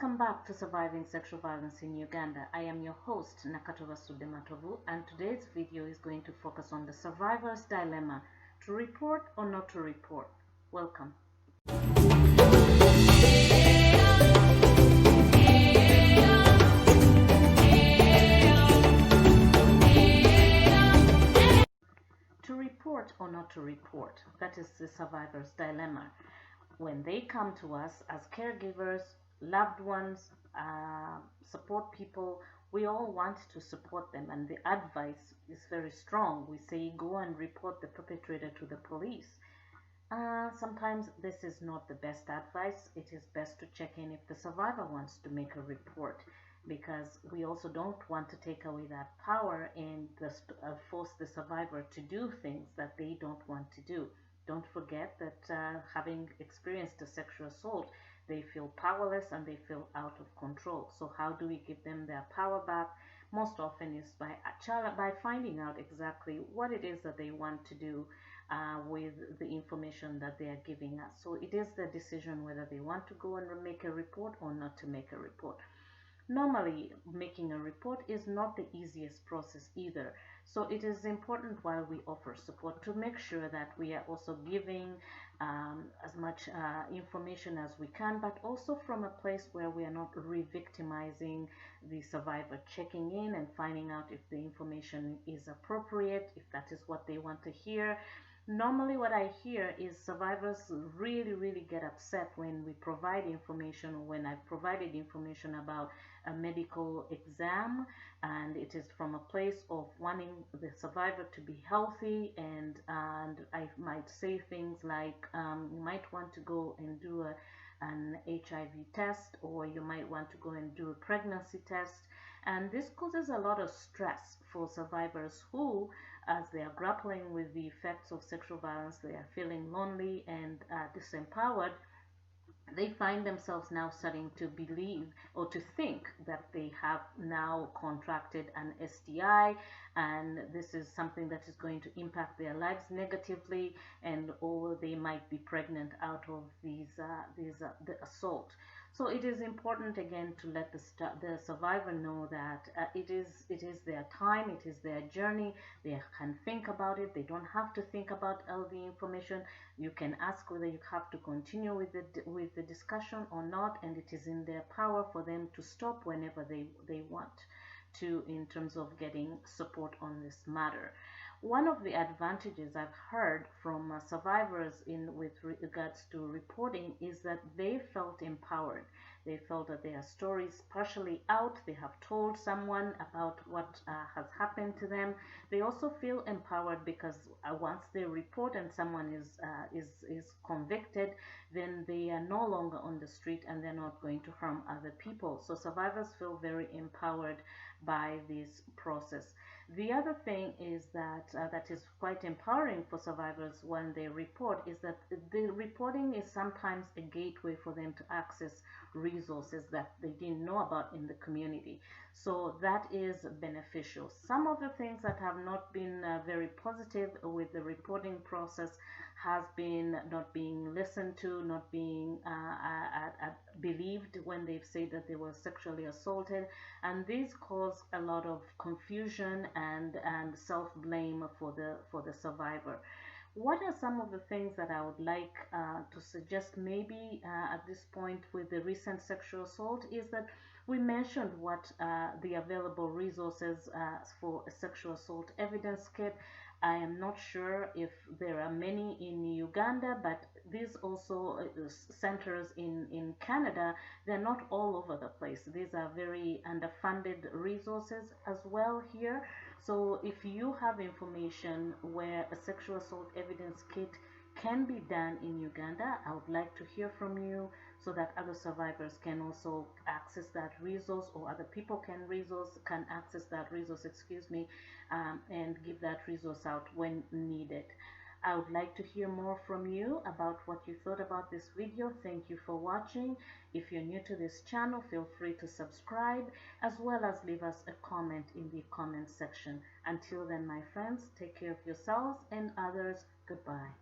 Welcome back to Surviving Sexual Violence in Uganda. I am your host, Nakatova Sudematovu, and today's video is going to focus on the survivor's dilemma, to report or not to report. Welcome. To report or not to report, that is the survivor's dilemma. When they come to us as caregivers, loved ones, support people, we all want to support them, and the advice is very strong. We say go and report the perpetrator to the police. Sometimes this is not the best advice. It is best to check in if the survivor wants to make a report, because we also don't want to take away that power and force the survivor to do things that they don't want to do. Don't forget that having experienced a sexual assault, they feel powerless and they feel out of control. So how do we give them their power back? Most often is by finding out exactly what it is that they want to do with the information that they are giving us. So it is their decision whether they want to go and make a report or not to make a report. Normally, making a report is not the easiest process either. So it is important, while we offer support, to make sure that we are also giving as much information as we can, but also from a place where we are not re-victimizing the survivor, checking in and finding out if the information is appropriate, if that is what they want to hear. Normally what I hear is survivors really get upset when we provide information, or when I've provided information about a medical exam, and it is from a place of wanting the survivor to be healthy, and I might say things like you might want to go and do an HIV test, or you might want to go and do a pregnancy test. And this causes a lot of stress for survivors who, as they are grappling with the effects of sexual violence, they are feeling lonely and disempowered. They find themselves now starting to believe or to think that they have now contracted an STI, and this is something that is going to impact their lives negatively, and or they might be pregnant out of the assault. So it is important again to let the survivor know that it is their time, it is their journey. They can think about it. They don't have to think about all the information. You can ask whether you have to continue with the discussion or not, and it is in their power for them to stop whenever they want to, in terms of getting support on this matter. One of the advantages I've heard from survivors with regards to reporting is that they felt empowered. They felt that their story is partially out. They have told someone about what has happened to them. They also feel empowered because once they report and someone is convicted, then they are no longer on the street and they're not going to harm other people. So survivors feel very empowered by this process. The other thing is that that is quite empowering for survivors when they report, is that the reporting is sometimes a gateway for them to access resources that they didn't know about in the community. So that is beneficial. Some of the things that have not been very positive with the reporting process has been not being listened to, not being believed when they've said that they were sexually assaulted, and these cause a lot of confusion and self-blame for the survivor. What are some of the things that I would like to suggest maybe at this point with the recent sexual assault is that we mentioned what the available resources for a sexual assault evidence kit. I am not sure if there are many in Uganda, but these also centers in Canada, they're not all over the place. These are very underfunded resources as well here. So if you have information where a sexual assault evidence kit can be done in Uganda, I would like to hear from you, so that other survivors can also access that resource, or other people can access that resource, and give that resource out when needed. I would like to hear more from you about what you thought about this video. Thank you for watching. If you're new to this channel, feel free to subscribe, as well as leave us a comment in the comment section. Until then, my friends, take care of yourselves and others. Goodbye.